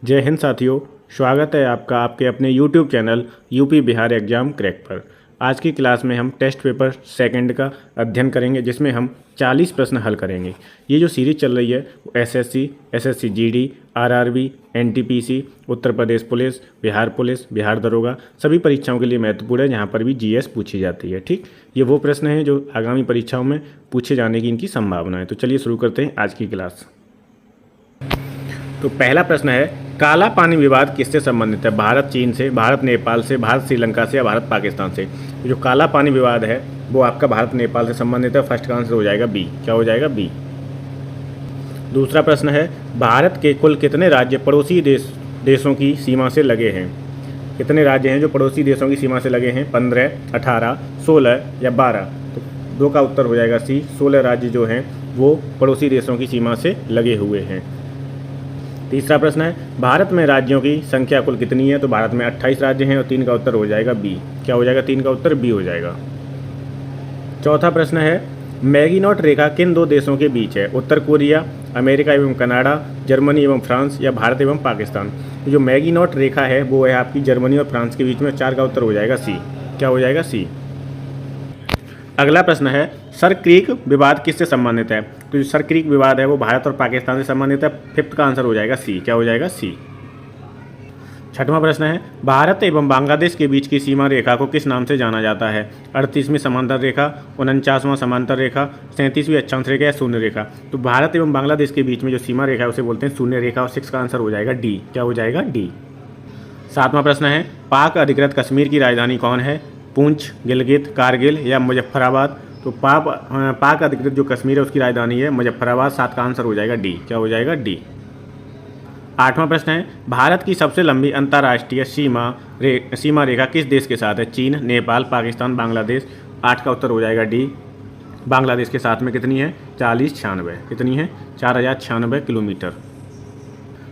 जय हिंद साथियों, स्वागत है आपका आपके अपने YouTube channel UP Bihar exam crack पर। आज की क्लास में हम टेस्ट पेपर सेकंड का अध्ययन करेंगे, जिसमें हम 40 प्रश्न हल करेंगे। ये जो सीरीज चल रही है वो SSC GD, RRB, NTPC, Uttar Pradesh police, Bihar दरोगा सभी परीक्षाओं के लिए महत्वपूर्ण है, जहाँ पर भी जीएस पूछी जाती है। ठीक, ये वो प्रश्न हैं जो आगामी परीक्षाओं में पूछे जाने की इनकी संभावना है। तो चलिए शुरू करते हैं आज की क्लास। तो पहला प्रश्न है, काला पानी विवाद किससे संबंधित है? भारत चीन से, भारत नेपाल से, भारत श्रीलंका से या भारत पाकिस्तान से? जो काला पानी विवाद है वो आपका भारत नेपाल से संबंधित है। फर्स्ट का आंसर हो जाएगा बी। क्या हो जाएगा? बी। दूसरा प्रश्न है, भारत के कुल कितने राज्य पड़ोसी देशों की सीमा से लगे हैं? कितने राज्य हैं जो पड़ोसी देशों की सीमा से लगे हैं? 15, 18, 16 या 12? तो दो का उत्तर हो जाएगा सी। 16 राज्य जो हैं वो पड़ोसी देशों की सीमा से लगे हुए हैं। तीसरा प्रश्न है, भारत में राज्यों की संख्या कुल कितनी है? तो भारत में 28 राज्य हैं और 3 का उत्तर हो जाएगा बी। क्या हो जाएगा? 3 का उत्तर बी हो जाएगा। चौथा प्रश्न है, मैगीनॉट रेखा किन दो देशों के बीच है? उत्तर कोरिया, अमेरिका एवं कनाडा, जर्मनी एवं फ्रांस या भारत एवं पाकिस्तान? जो मैगीनॉट रेखा है वो है आपकी जर्मनी और फ्रांस के बीच में। 4 का उत्तर हो जाएगा सी। क्या हो जाएगा? सी। अगला प्रश्न है, सर क्रीक विवाद किससे संबंधित है? तो जो सर क्रीक विवाद है वो भारत और पाकिस्तान से संबंधित है। 5th का आंसर हो जाएगा सी। क्या हो जाएगा? सी। छठवां प्रश्न है, भारत एवं बांग्लादेश के बीच की सीमा रेखा को किस नाम से जाना जाता है? 38वीं समांतर रेखा, 49वां समांतर रेखा, 37वीं अक्षांश रेखा या शून्य रेखा? तो भारत एवं बांग्लादेश के बीच में जो सीमा रेखा है उसे बोलते हैं शून्य रेखा और 6 का आंसर हो जाएगा डी। क्या हो जाएगा? डी। सातवां प्रश्न है, पाक अधिकृत कश्मीर की राजधानी कौन है? पूंछ, गिलगित, कारगिल या मुजफ्फराबाद? तो पाक अधिकृत जो कश्मीर है उसकी राजधानी है मुजफ्फराबाद। 7 का आंसर हो जाएगा डी। क्या हो जाएगा? डी। आठवां प्रश्न है, भारत की सबसे लंबी अंतर्राष्ट्रीय सीमा रेखा किस देश के साथ है? चीन, नेपाल, पाकिस्तान, बांग्लादेश? 8 का उत्तर हो जाएगा डी। बांग्लादेश के साथ में कितनी है? 4096। कितनी है? 4096 किलोमीटर।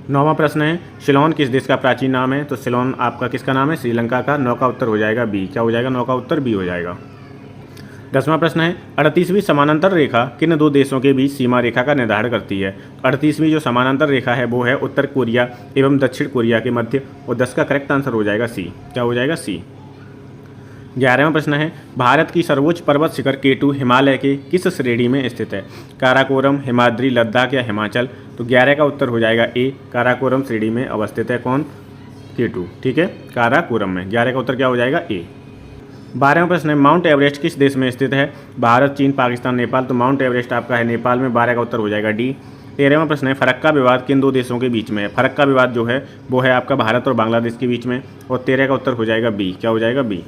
नौवां प्रश्न है, सिलोन किस देश का प्राचीन नाम है? तो सिलोन आपका किसका नाम है? श्रीलंका का। 9 का उत्तर हो जाएगा बी। क्या हो जाएगा? 9 का उत्तर बी हो जाएगा। 10वां प्रश्न है, 38वीं समानांतर रेखा किन दो देशों के बीच सीमा रेखा का निर्धारण करती है? 38वीं जो समानांतर रेखा है वो है उत्तर कोरिया एवं दक्षिण कोरिया के मध्य, और 10 का करेक्ट आंसर हो जाएगा सी। क्या हो जाएगा? सी। 11वां प्रश्न है, भारत की सर्वोच्च पर्वत शिखर K2 हिमालय के किस श्रेणी में स्थित है? काराकोरम, हिमाद्री, लद्दाख या हिमाचल? तो 11 का उत्तर हो जाएगा ए। काराकोरम श्रेणी में अवस्थित है कौन? K2। ठीक है, काराकोरम में। 11 का उत्तर क्या हो जाएगा? ए। 12वां प्रश्न है, माउंट एवरेस्ट किस देश में स्थित है? भारत, चीन, पाकिस्तान, नेपाल? तो माउंट एवरेस्ट आपका है नेपाल में। 12 का उत्तर हो जाएगा डी। 13वां प्रश्न है, फरक्का विवाद किन दो देशों के बीच में है? फरक्का विवाद जो है वो है आपका भारत और बांग्लादेश के बीच में, और 13 का उत्तर हो जाएगा बी। क्या हो जाएगा? बी।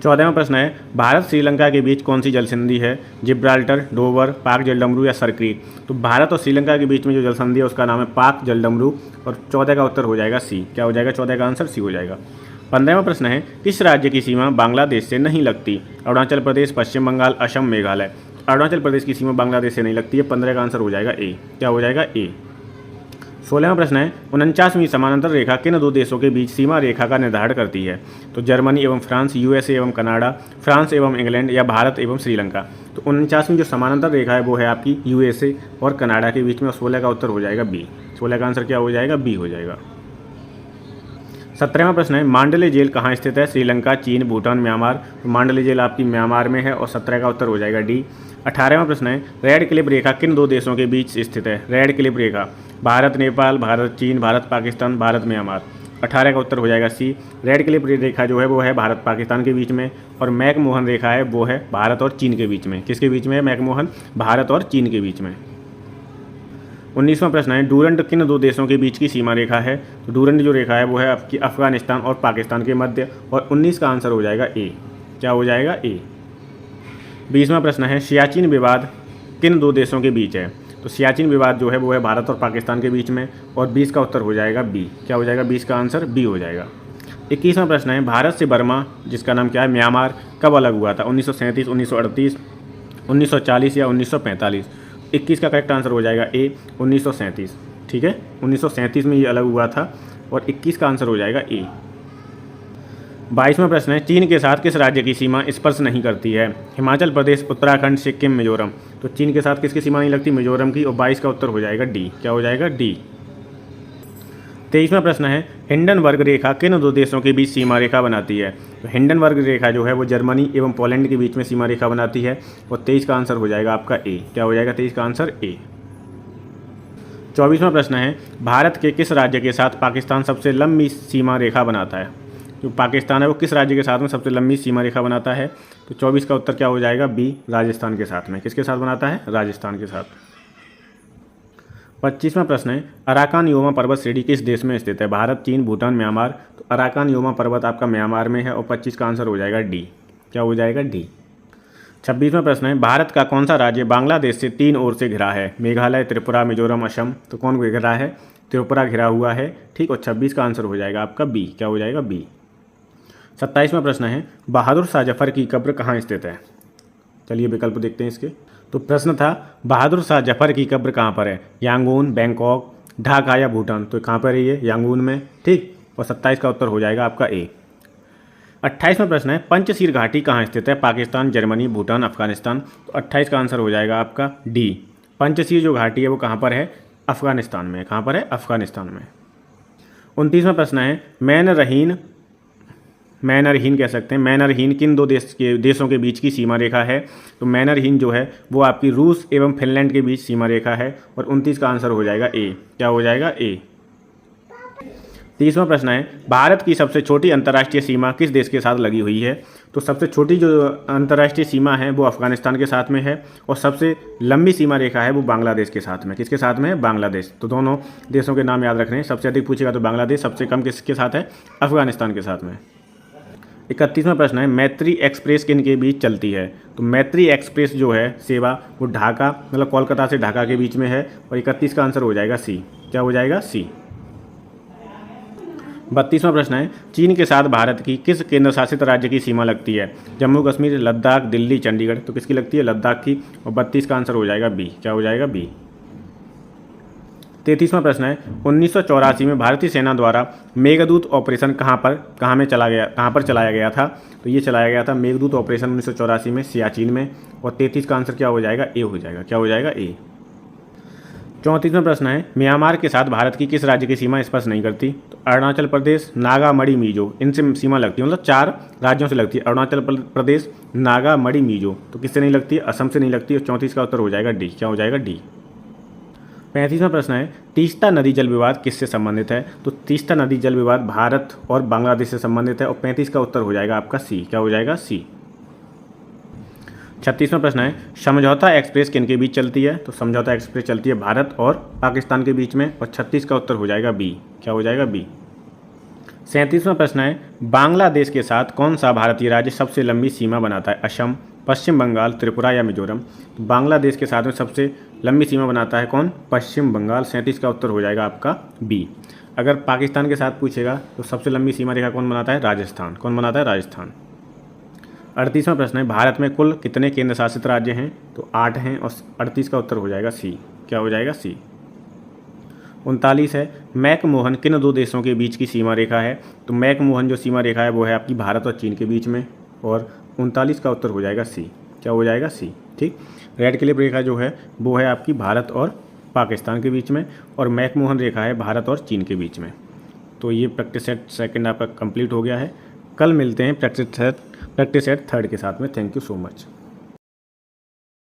14वां प्रश्न है, भारत श्रीलंका के बीच कौन सी जल संधि है? जिब्राल्टर, डोवर, पाक जलडमरू या सर क्रीक? तो भारत और श्रीलंका के बीच में जो जल संधि है उसका नाम है पाक जलडमरू, और 14 का उत्तर हो जाएगा सी। क्या हो जाएगा? 14 का आंसर सी हो जाएगा। 15वां प्रश्न है, किस राज्य की सीमा बांग्लादेश से नहीं लगती? अरुणाचल प्रदेश, पश्चिम बंगाल, असम, मेघालय? अरुणाचल प्रदेश की सीमा बांग्लादेश से नहीं लगती है। 15 का आंसर हो जाएगा ए। क्या हो जाएगा? ए। 16वां प्रश्न है, 49वीं समानांतर रेखा किन दो देशों के बीच सीमा रेखा का निर्धारण करती है? तो जर्मनी एवं फ्रांस, यूएसए एवं कनाडा, फ्रांस एवं इंग्लैंड या भारत एवं श्रीलंका? तो 49वीं जो समानांतर रेखा है वो है आपकी यूएसए और कनाडा के बीच में, और 16 का उत्तर हो जाएगा बी। 16 का आंसर क्या हो जाएगा? बी हो जाएगा। 17वां प्रश्न है, मांडले जेल कहाँ स्थित है? श्रीलंका, चीन, भूटान, म्यांमार? तो मांडले जेल आपकी म्यांमार में है, और 17 का उत्तर हो जाएगा डी। 18वां प्रश्न है, रेड क्लिफ रेखा किन दो देशों के बीच स्थित है? रेड क्लिफ रेखा भारत नेपाल, भारत चीन, भारत पाकिस्तान, भारत म्यांमार? 18 का उत्तर हो जाएगा सी। रेड क्लिफ रेखा जो है वो है भारत पाकिस्तान के बीच में, और मैकमोहन रेखा है वो है भारत और चीन के बीच में। किसके बीच में है मैकमोहन? भारत और चीन के बीच में। 19वां प्रश्न है, डूरंड किन दो देशों के बीच की सीमा रेखा है? तो डूरंड जो रेखा है वो है आपकी अफगानिस्तान और पाकिस्तान के मध्य, और 19 का आंसर हो जाएगा ए। क्या हो जाएगा? ए। 20वां प्रश्न है, सियाचिन विवाद किन दो देशों के बीच है? तो सियाचिन विवाद जो है वो है भारत और पाकिस्तान के बीच में, और 20 का उत्तर हो जाएगा बी। क्या हो जाएगा? 20 का आंसर बी हो जाएगा। 21वां प्रश्न है, भारत से बर्मा जिसका नाम क्या है म्यांमार कब अलग हुआ था? 1937, 1938, 1940 या 1945? 21 का करेक्ट आंसर हो जाएगा ए, 1937। ठीक है, 1937 में ये अलग हुआ था, और 21 का आंसर हो जाएगा ए। 22वां प्रश्न है, चीन के साथ किस राज्य की सीमा स्पर्श नहीं करती है? हिमाचल प्रदेश, उत्तराखंड, सिक्किम, मिजोरम? तो चीन के साथ किसकी सीमा नहीं लगती? मिजोरम की, और 22 का उत्तर हो जाएगा डी। क्या हो जाएगा? डी। 23वां प्रश्न है हिंडनबर्ग रेखा किन दो देशों के बीच सीमा रेखा बनाती है? तो हिंडनबर्ग रेखा जो है वो जर्मनी एवं पोलैंड के बीच में सीमा रेखा बनाती है और 23 का आंसर हो जाएगा आपका ए। क्या हो जाएगा 23 का आंसर ए। 24वां प्रश्न है भारत के किस राज्य के साथ पाकिस्तान सबसे लंबी सीमा रेखा बनाता है? जो पाकिस्तान है वो किस राज्य के साथ में सबसे लंबी सीमा रेखा बनाता है? तो 24 का उत्तर क्या हो जाएगा बी, राजस्थान के साथ में। किसके साथ बनाता है? राजस्थान के साथ। 25वां प्रश्न है अराकान योमा पर्वत श्रेणी किस देश में स्थित है? भारत, चीन, भूटान, म्यांमार। तो अराकान योमा पर्वत आपका म्यांमार में है और 25 का आंसर हो जाएगा डी। क्या हो जाएगा डी। 26वां प्रश्न है भारत का कौन सा राज्य बांग्लादेश से 3 ओर से घिरा है? मेघालय, त्रिपुरा, मिजोरम, असम। तो कौन घिरा है? त्रिपुरा घिरा हुआ है, ठीक। और 26 का आंसर हो जाएगा आपका बी। क्या हो जाएगा बी। 27वां प्रश्न है बहादुर शाह जफर की कब्र कहाँ स्थित है? चलिए विकल्प देखते हैं इसके। तो प्रश्न था बहादुर शाह जफर की कब्र कहाँ पर है? यांगून, बैंकॉक, ढाका या भूटान। तो कहाँ पर है ये? यांगून में, ठीक। और 27 का उत्तर हो जाएगा आपका ए। 28वां प्रश्न है पंचशील घाटी कहाँ स्थित है? पाकिस्तान, जर्मनी, भूटान, अफगानिस्तान। तो 28 का आंसर हो जाएगा आपका डी। पंचशील जो घाटी है वो कहाँ पर है? अफगानिस्तान में। कहाँ पर है? अफगानिस्तान में। 29वां प्रश्न है मैनरहीन कह सकते हैं, मैनरहीन किन दो देशों के बीच की सीमा रेखा है? तो मैनरहीन जो है वो आपकी रूस एवं फिनलैंड के बीच सीमा रेखा है और 29 का आंसर हो जाएगा ए। क्या हो जाएगा ए। 30वां प्रश्न है भारत की सबसे छोटी अंतर्राष्ट्रीय सीमा किस देश के साथ लगी हुई है? तो सबसे छोटी जो अंतर्राष्ट्रीय सीमा है वो अफगानिस्तान के साथ में है और सबसे लंबी सीमा रेखा है वो बांग्लादेश के साथ में। किसके साथ में है? बांग्लादेश। तो दोनों देशों के नाम याद रख रहे हैं। सबसे अधिक पूछेगा तो बांग्लादेश, सबसे कम किसके साथ है? अफगानिस्तान के साथ में। 31वां प्रश्न है मैत्री एक्सप्रेस किन के बीच चलती है? तो मैत्री एक्सप्रेस जो है सेवा वो ढाका मतलब कोलकाता से ढाका के बीच में है और 31 का आंसर हो जाएगा सी। क्या हो जाएगा? सी। 32वां प्रश्न है चीन के साथ भारत की किस केंद्र शासित राज्य की सीमा लगती है? जम्मू कश्मीर, लद्दाख, दिल्ली, चंडीगढ़। तो किसकी लगती है? लद्दाख की और 32 का आंसर हो जाएगा बी। क्या हो जाएगा? बी। 33वां प्रश्न है 1984 में भारतीय सेना द्वारा मेघदूत ऑपरेशन कहाँ पर चलाया गया था? तो ये चलाया गया था मेघदूत ऑपरेशन 1984 में सियाचिन में और 33 का आंसर क्या हो जाएगा? ए हो जाएगा। क्या हो जाएगा? ए। 34वां प्रश्न है म्यांमार के साथ भारत की किस राज्य की सीमा स्पर्श नहीं करती? तो अरुणाचल प्रदेश, नागा, मणि, मिजो। इनसे सीमा लगती है, मतलब 4 राज्यों से लगती है। अरुणाचल प्रदेश, नागा, मणि, मिजो। तो किससे नहीं लगती है? असम से नहीं लगती। और 34 का उत्तर हो जाएगा डी। क्या हो जाएगा? डी। 35वां प्रश्न है तीस्ता नदी जल विवाद किससे संबंधित है? तो तीस्ता नदी जल विवाद भारत और बांग्लादेश से संबंधित है और 35 का उत्तर हो जाएगा आपका सी। क्या हो जाएगा? सी। 36वां प्रश्न है समझौता एक्सप्रेस किन के बीच चलती है? तो समझौता एक्सप्रेस चलती है भारत और पाकिस्तान के बीच में और 36 का उत्तर हो जाएगा बी। क्या हो जाएगा? बी। 37वां प्रश्न है बांग्लादेश के साथ कौन सा भारतीय राज्य सबसे लंबी सीमा बनाता है? असम, पश्चिम बंगाल, त्रिपुरा या मिजोरम। तो बांग्लादेश के साथ में सबसे लंबी सीमा बनाता है कौन? पश्चिम बंगाल। 37 का उत्तर हो जाएगा आपका बी। अगर पाकिस्तान के साथ पूछेगा तो सबसे लंबी सीमा रेखा कौन बनाता है? राजस्थान। कौन बनाता है? राजस्थान। 38वां प्रश्न है भारत में कुल कितने केंद्र शासित राज्य हैं? तो 8 हैं और 38 का उत्तर हो जाएगा सी। क्या हो जाएगा? सी। 39 है मैकमोहन किन दो देशों के बीच की सीमा रेखा है? तो मैकमोहन जो सीमा रेखा है वो है आपकी भारत और चीन के बीच में और 39 का उत्तर हो जाएगा सी। क्या हो जाएगा? सी। ठीक। रेड क्लिप रेखा जो है वो है आपकी भारत और पाकिस्तान के बीच में और मैकमोहन रेखा है भारत और चीन के बीच में। तो ये प्रैक्टिस सेट सेकंड आपका कंप्लीट हो गया है। कल मिलते हैं प्रैक्टिस सेट थर्ड के साथ में। Thank you so much.